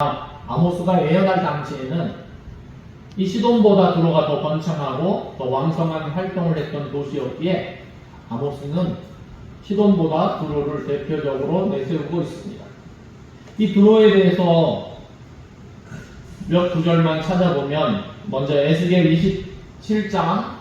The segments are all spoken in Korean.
아모스가 예언할 당시에는 이 시돈보다 두로가 더 번창하고 더 왕성한 활동을 했던 도시였기에 아모스는 시돈보다 두로를 대표적으로 내세우고 있습니다. 이 두로에 대해서 몇 구절만 찾아보면 먼저 에스겔 27장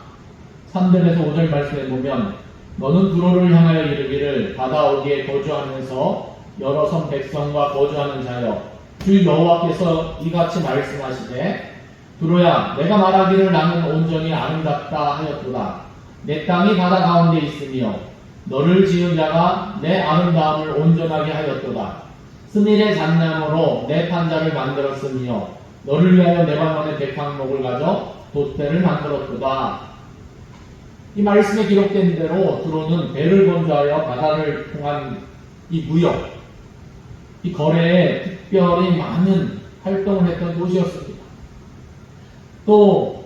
3절에서 5절 말씀에 보면 너는 두로를 향하여 이르기를 바다 어귀에 거주하면서 여러 성 백성과 거주하는 자여 주 여호와께서 이같이 말씀하시되 두로야 내가 말하기를 나는 온전히 아름답다 하였도다. 내 땅이 바다 가운데 있으며 너를 지은 자가 내 아름다움을 온전하게 하였도다. 스밀의 잣나무로 내 판자를 만들었으며 너를 위하여 레바논의 백향목을 가져 돛대를 만들었도다. 이 말씀에 기록된 대로 두로는 배를 건조하여 바다를 통한 이 무역, 이 거래에 특별히 많은 활동을 했던 도시였습니다. 또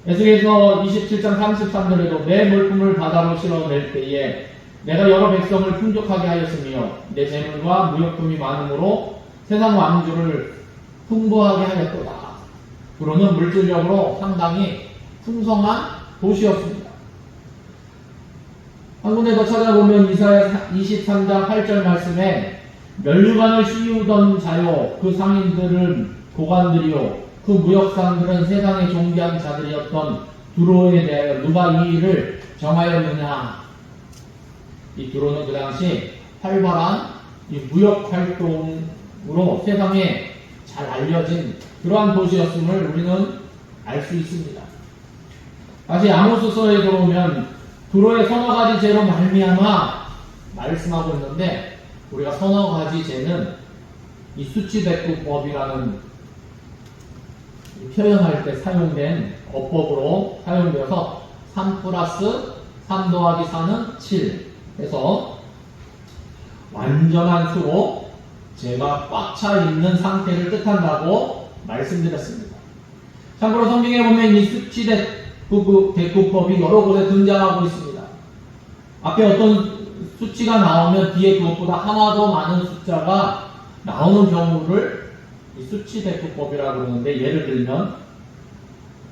에스겔서 27장 33절에도 내 물품을 바다로 실어낼 때에 내가 여러 백성을 풍족하게 하였으며 내 재물과 무역품이 많으므로 세상 왕주를 풍부하게 하였도다. 두로는 물질적으로 상당히 풍성한 도시였습니다. 한 군데 더 찾아보면 이사야 23장 8절 말씀에 면류관을 씌우던 자요 그 상인들은 고관들이요 그 무역상들은 세상의 존귀한 자들이었던 두로에 대하여 누가 이 일을 정하였느냐. 이 두로는 그 당시 활발한 이 무역 활동으로 세상에 잘 알려진 그러한 도시였음을 우리는 알 수 있습니다. 다시 아모스서에 들어오면 두로의 서너 가지 죄로 말미암아 말씀하고 있는데 우리가 서너 가지 죄는 이 수치대꾸법이라는 표현할 때 사용된 어법으로 사용되어서 3 플러스 3 더하기 4는 7 해서 완전한 수로 죄가 꽉 차 있는 상태를 뜻한다고 말씀드렸습니다. 참고로 성경에 보면 이 수치대꾸법이 여러 곳에 등장하고 있습니다. 앞에 어떤 수치가 나오면 뒤에 그것보다 하나 더 많은 숫자가 나오는 경우를 이 수치대꾸법이라고 그러는데, 예를 들면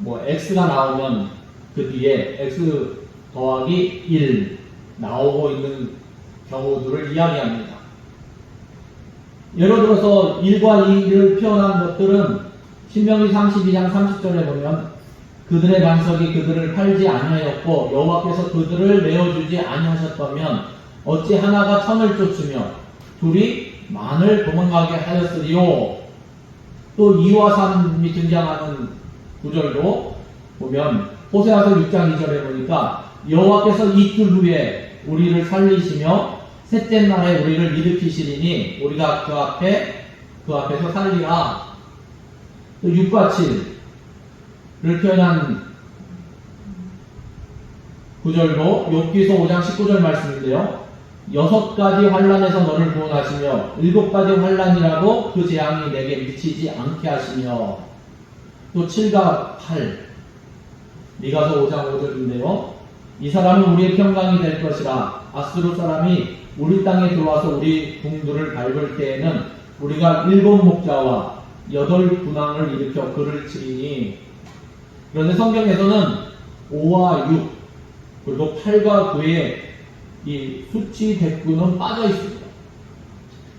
뭐 x가 나오면 그 뒤에 x 더하기 1 나오고 있는 경우들을 이야기합니다. 예를 들어서 1과 2를 표현한 것들은 신명기 32장 30절에 보면 그들의 반석이 그들을 팔지 아니하였고 여호와께서 그들을 내어주지 아니하셨다면 어찌 하나가 천을 쫓으며 둘이 만을 도망가게 하였으리요. 또 2와 3이 등장하는 구절도 보면 호세아서 6장 2절에 보니까 여호와께서 이틀 후에 우리를 살리시며 셋째 날에 우리를 일으키시리니 우리가 그 앞에서 살리라. 또 6과 7를 표현한 구절도 욥기서 5장 19절 말씀인데요. 6가지 환난에서 너를 구원하시며 7가지 환난이라도 그 재앙이 내게 미치지 않게 하시며, 또 7과 8 미가서 5장 5절인데요. 이 사람은 우리의 평강이 될 것이라. 아수르 사람이 우리 땅에 들어와서 우리 궁들을 밟을 때에는 우리가 7 목자와 8 군왕을 일으켜 그를 치리니. 그런데 성경에서는 5와 6 그리고 8과 9에 이 수치 대꾸는 빠져 있습니다.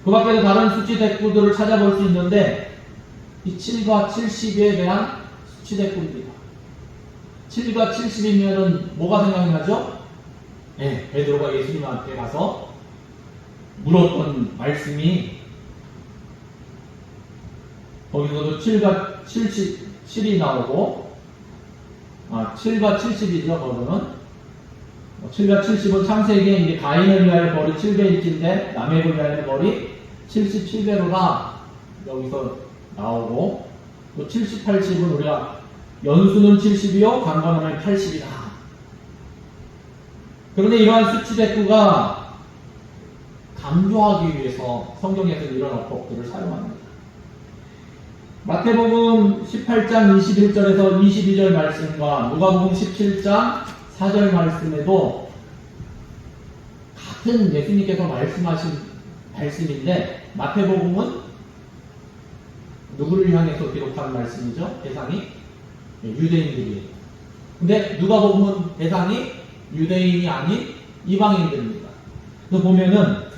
그 밖에도 다른 수치 대꾸들을 찾아볼 수 있는데 이 7과 70에 대한 수치 대꾸입니다. 7과 70이면은 뭐가 생각이 나죠? 네, 베드로가 예수님한테 가서 물었던 말씀이, 거기서도 7과 77이 나오고 7과 70이죠. 거기는 7과 70은 창세기에 이제 가인을 위하여 벌이 700일인데 라멕을 위하여 벌이 77배로다 여기서 나오고, 또 70, 80은 우리가 연수는 70이요 강건하면 80이다. 그런데 이러한 수치 대꾸가 강조하기 위해서 성경에서 이런 어법들을 사용합니다. 마태복음 18장 21절에서 22절 말씀과 누가복음 17장 4절 말씀에도 같은 예수님께서 말씀하신 말씀인데, 마태복음은 누구를 향해서 기록한 말씀이죠? 대상이 유대인들이에요. 근데 누가복음은 대상이 유대인이 아닌 이방인들입니다. 그래서 보면은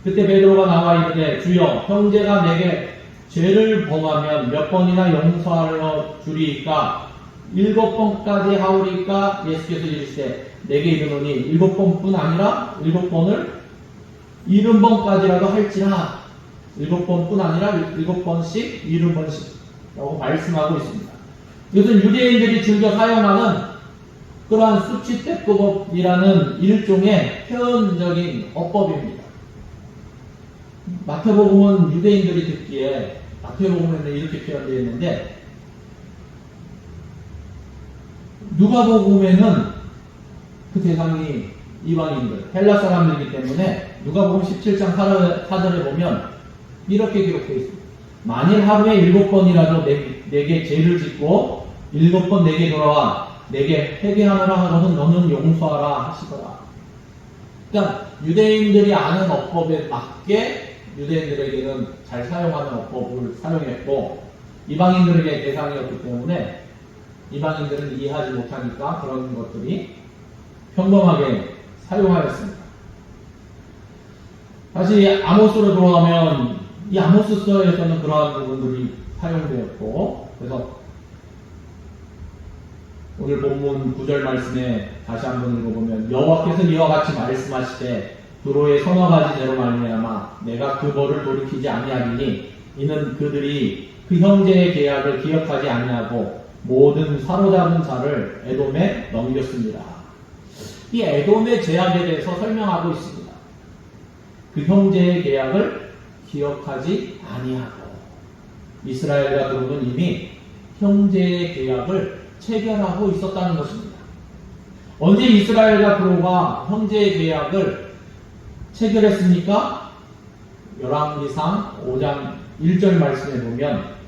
그때 베드로가 나와 이르되 주여 형제가 내게 죄를 범하면 몇 번이나 용서하여 주리이까 7번까지 하오리까? 예수께서 이르시되 내게 이르노니 7번뿐 아니라 7번을 70번까지라도 할지라. 7번뿐 아니라 7번씩 70번씩 라고 말씀하고 있습니다. 이것은 유대인들이 즐겨 사용하는 그러한 수치대법이라는 일종의 표현적인 어법입니다. 마태복음은 유대인들이 듣기에 마태복음에는 이렇게 표현되어 있는데 누가복음에는 그 대상이 이방인들, 헬라 사람들이기 때문에 누가복음 17장 4절에 보면 이렇게 기록되어 있습니다. 만일 하루에 7번이라도 내게 죄를 짓고 7번 내게 돌아와 내게 회개하노라 하거든 너는 용서하라 하시더라. 그러니까 유대인들이 아는 어법에 맞게 유대인들에게는 잘 사용하는 어법을 사용했고 이방인들에게 대상이었기 때문에 이방인들은 이해하지 못하니까 그런 것들이 평범하게 사용하였습니다. 다시 아모스로 돌아가면 이 아모스서에서는 그러한 부분들이 사용되었고 그래서 오늘 본문 9절 말씀에 다시 한번 읽어보면 여호와께서 이와 같이 말씀하시되 두로의 서너 가지 죄로 말미암아 내가 그 벌을 돌이키지 아니하리니 이는 그들이 그 형제의 계약을 기억하지 아니하고 모든 사로잡은 자를 에돔에 넘겼습니다. 이 에돔의 죄악에 대해서 설명하고 있습니다. 그 형제의 계약을 기억하지 아니하고 이스라엘과 두로는 이미 형제의 계약을 체결하고 있었다는 것입니다. 언제 이스라엘과 두로가 형제의 계약을 체결했습니까? 열왕기상 5장 1절 말씀에 보면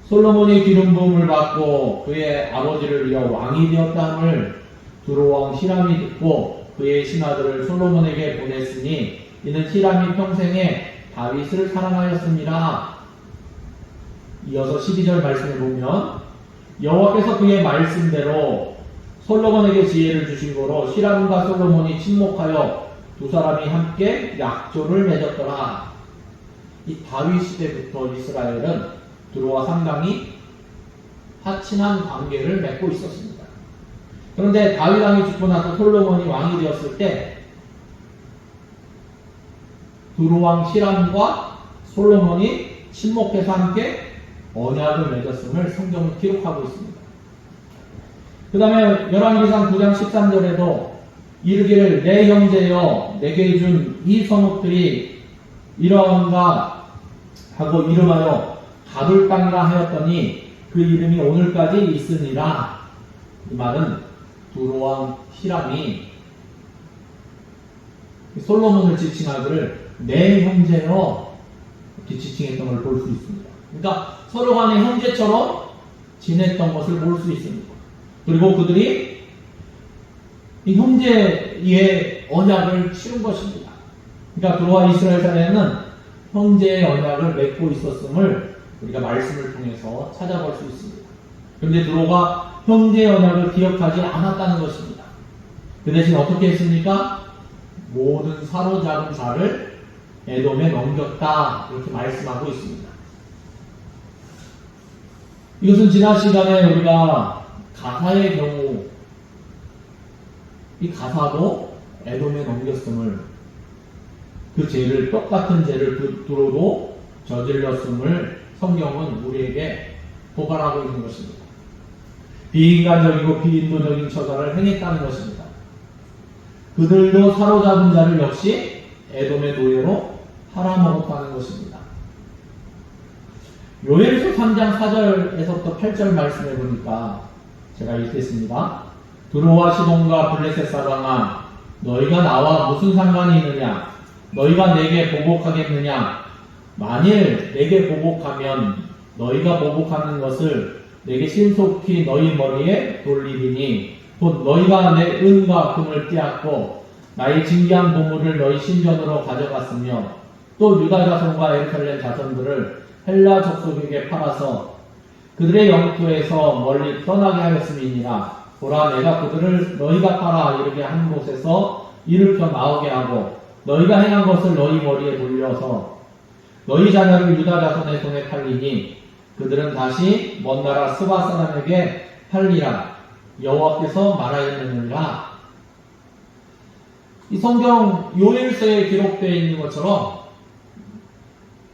솔로몬이 기름 부음을 받고 그의 아버지를 이어 왕이 되었다함을 두로왕 히람이 듣고 그의 신하들을 솔로몬에게 보냈으니 이는 히람이 평생에 다윗을 사랑하였습니다. 이어서 12절 말씀에 보면 여호와께서 그의 말씀대로 솔로몬에게 지혜를 주신 거로 히람과 솔로몬이 친목하여 두 사람이 함께 약조를 맺었더라. 이 다윗 시대부터 이스라엘은 두로와 상당히 하친한 관계를 맺고 있었습니다. 그런데 다윗 왕이 죽고 나서 솔로몬이 왕이 되었을 때 두로 왕 히람과 솔로몬이 친목해서 함께 언약을 맺었음을 성경은 기록하고 있습니다. 그 다음에 열왕기상 9장 13절에도 이르기를 내 형제여 내게 준 이 성읍들이 이러한가 하고 이름하여 가둘 땅이라 하였더니 그 이름이 오늘까지 있으니라. 이 말은 두로왕 히람이 솔로몬을 지칭하기를 내 형제여 이렇게 지칭했던 걸 볼 수 있습니다. 그러니까 서로 간의 형제처럼 지냈던 것을 볼 수 있습니다. 그리고 그들이 이 형제의 언약을 치른 것입니다. 그러니까 두로와 이스라엘 사이에는 형제의 언약을 맺고 있었음을 우리가 말씀을 통해서 찾아볼 수 있습니다. 그런데 두로가 형제의 언약을 기억하지 않았다는 것입니다. 그 대신 어떻게 했습니까? 모든 사로잡은 자를 에돔에 넘겼다 이렇게 말씀하고 있습니다. 이것은 지난 시간에 우리가 가사의 경우 이 가사도 에돔에 넘겼음을 그 죄를 똑같은 죄를 두로도 저질렀음을 성경은 우리에게 고발하고 있는 것입니다. 비인간적이고 비인도적인 처사를 행했다는 것입니다. 그들도 사로잡은 자를 역시 에돔의 노예로 팔아먹었다는 것입니다. 요엘서 3장 4절에서부터 8절 말씀해 보니까 제가 읽겠습니다. 두로와 시돈과 블레셋 사방아 너희가 나와 무슨 상관이 있느냐? 너희가 내게 보복하겠느냐? 만일 내게 보복하면 너희가 보복하는 것을 내게 신속히 너희 머리에 돌리리니 곧 너희가 내 은과 금을 떼었고 나의 진귀한 보물을 너희 신전으로 가져갔으며 또 유다 자손과 예루살렘 자손들을 헬라 족속에게 팔아서 그들의 영토에서 멀리 떠나게 하였음이니라. 보라, 내가 그들을 너희가 팔아 이르게 한 곳에서 일으켜 나오게 하고 너희가 행한 것을 너희 머리에 돌려서 너희 자녀를 유다 자손의 손에 팔리니 그들은 다시 먼 나라 스바 사람에게 팔리라. 여호와께서 말하였느니라. 이 성경 요엘서에 기록되어 있는 것처럼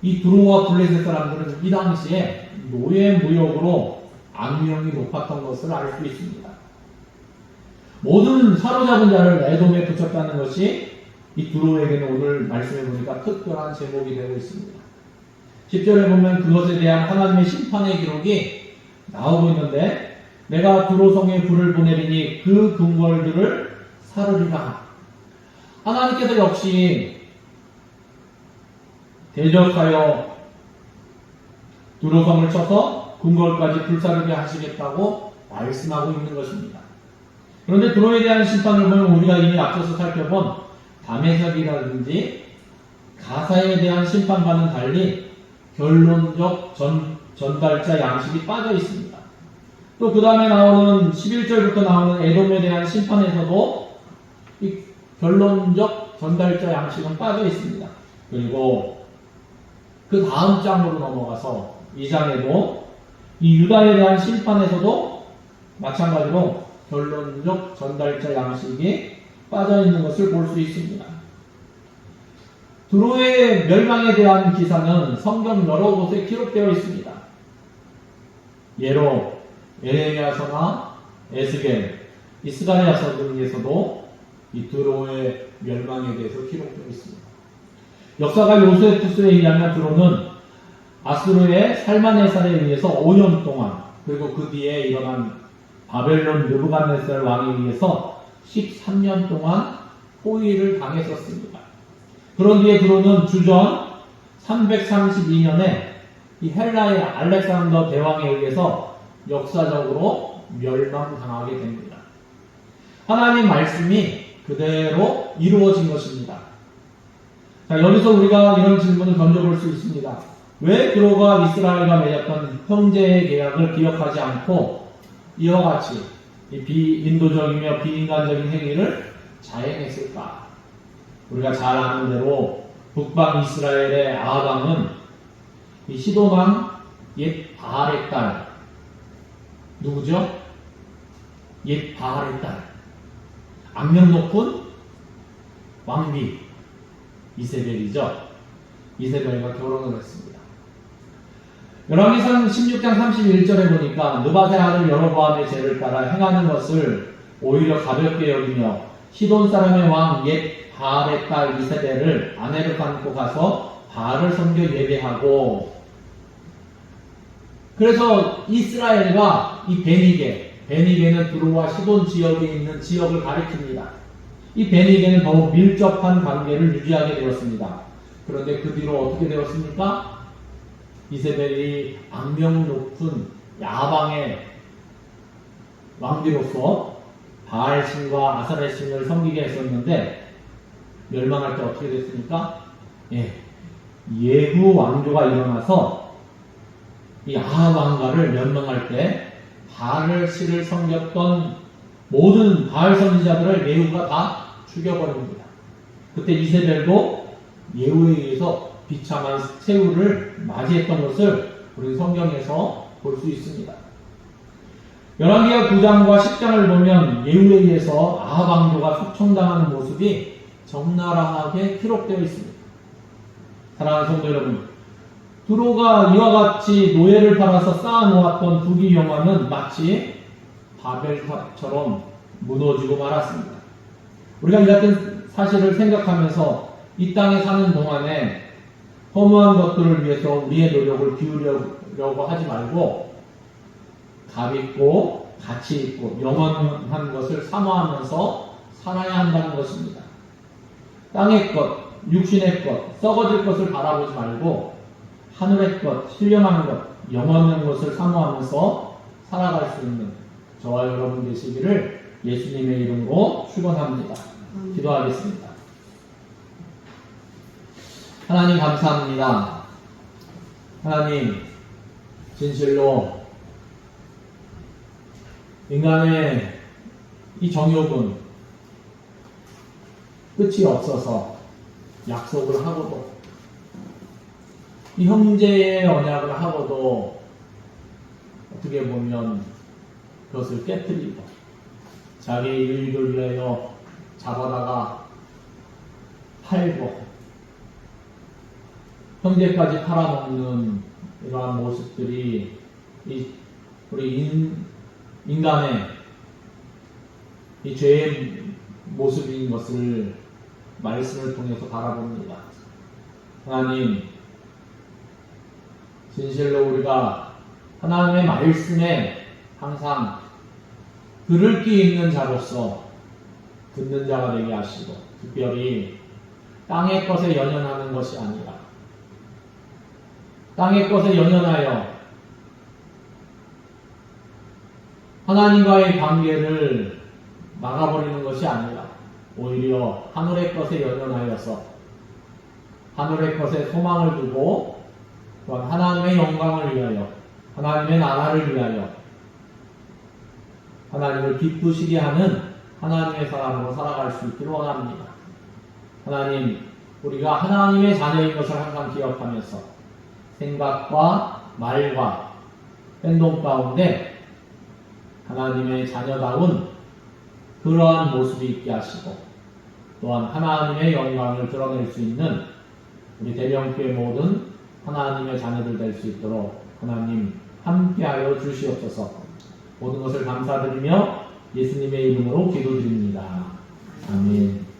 이 두로와 블레셋 사람들은 이 당시에 노예 무역으로 악명이 높았던 것을 알 수 있습니다. 모든 사로잡은 자를 에돔에 붙였다는 것이 이 두로에게는 오늘 말씀해 보니까 특별한 제목이 되고 있습니다. 10절에 보면 그것에 대한 하나님의 심판의 기록이 나오고 있는데 내가 두로성에 불을 보내리니 그 궁궐들을 사르리라. 하나님께서 역시 대적하여 두로성을 쳐서 궁궐까지 불사르게 하시겠다고 말씀하고 있는 것입니다. 그런데 두로에 대한 심판을 보면 우리가 이미 앞서서 살펴본 다메섹이라든지 가사에 대한 심판과는 달리 결론적 전달자 양식이 빠져 있습니다. 또 그 다음에 나오는 11절부터 나오는 에돔에 대한 심판에서도 이 결론적 전달자 양식은 빠져 있습니다. 그리고 그 다음 장으로 넘어가서 2장에도 이 유다에 대한 심판에서도 마찬가지로 결론적 전달자 양식이 빠져 있는 것을 볼 수 있습니다. 두로의 멸망에 대한 기사는 성경 여러 곳에 기록되어 있습니다. 예로 에레미야서나 에스겔, 이스가랴서 등에서도 이 두로의 멸망에 대해서 기록되어 있습니다. 역사가 요세푸스에 의하면 두로는 아수르의 살마네살에 의해서 5년 동안 그리고 그 뒤에 일어난 바벨론 느부갓네살 왕에 의해서 13년 동안 포위를 당했었습니다. 그런 뒤에 두로는 주전 332년에 이 헬라의 알렉산더 대왕에 의해서 역사적으로 멸망당하게 됩니다. 하나님 말씀이 그대로 이루어진 것입니다. 자, 여기서 우리가 이런 질문을 던져볼 수 있습니다. 왜 두로가 이스라엘과 맺었던 형제의 계약을 기억하지 않고 이와 같이 비인도적이며 비인간적인 행위를 자행했을까? 우리가 잘 아는 대로 북방 이스라엘의 아합왕은 이 시돈왕 옛 바알의 딸 누구죠? 옛 바알의 딸 악명 높은 왕비 이세벨이죠. 이세벨과 결혼을 했습니다. 열왕기상 16장 31절에 보니까 느밧의 아들 여로보암의 죄를 따라 행하는 것을 오히려 가볍게 여기며 시돈 사람의 왕 옛 바알의 딸 이세벨을 아내로 삼고 가서 바알을 섬겨 예배하고, 그래서 이스라엘과 이 베니게는 두로와 시돈 지역에 있는 지역을 가리킵니다. 이 베니게는 더욱 밀접한 관계를 유지하게 되었습니다. 그런데 그 뒤로 어떻게 되었습니까? 이세벨이 악명 높은 야방의 왕비로서 바알신과 아사레신을 섬기게 했었는데 멸망할 때 어떻게 됐습니까? 예후 왕조가 일어나서 이 아합 왕가를 멸망할 때 바알 신을 섬겼던 모든 바알 선지자들을 예후가 다 죽여버립니다. 그때 이세벨도 예후에 의해서 비참한 세후를 맞이했던 것을 우리 성경에서 볼 수 있습니다. 열왕기하 9장과 10장을 보면 예후에 의해서 아합 왕조가 숙청당하는 모습이 적나라하게 기록되어 있습니다. 사랑하는 성도 여러분, 두로가 이와 같이 노예를 팔아서 쌓아놓았던 부귀 영화는 마치 바벨탑처럼 무너지고 말았습니다. 우리가 이 같은 사실을 생각하면서 이 땅에 사는 동안에 허무한 것들을 위해서 우리의 노력을 기울이려고 하지 말고 값 있고 가치 있고 영원한 것을 사모하면서 살아야 한다는 것입니다. 땅의 것, 육신의 것, 썩어질 것을 바라보지 말고 하늘의 것, 신령한 것, 영원한 것을 사모하면서 살아갈 수 있는 저와 여러분 되시기를 예수님의 이름으로 축원합니다. 기도하겠습니다. 하나님 감사합니다. 하나님, 진실로 인간의 이 정욕은 끝이 없어서 약속을 하고도 이 형제의 언약을 하고도 어떻게 보면 그것을 깨뜨리고 자기 유익을 위하여 잡아다가 팔고 형제까지 팔아먹는 이러한 모습들이 우리 인간의 이 죄의 모습인 것을 말씀을 통해서 바라봅니다. 하나님, 진실로 우리가 하나님의 말씀에 항상 들을 귀 있는 자로서 듣는 자가 되게 하시고, 특별히 땅의 것에 연연하는 것이 아니라 땅의 것에 연연하여 하나님과의 관계를 막아버리는 것이 아니라 오히려 하늘의 것에 연연하여서 하늘의 것에 소망을 두고 또한 하나님의 영광을 위하여 하나님의 나라를 위하여 하나님을 기쁘시게 하는 하나님의 사람으로 살아갈 수 있기를 원합니다. 하나님, 우리가 하나님의 자녀인 것을 항상 기억하면서 생각과 말과 행동 가운데 하나님의 자녀다운 그러한 모습이 있게 하시고 또한 하나님의 영광을 드러낼 수 있는 우리 대명교회 모든 하나님의 자녀들 될 수 있도록 하나님 함께하여 주시옵소서. 모든 것을 감사드리며 예수님의 이름으로 기도드립니다. 아멘.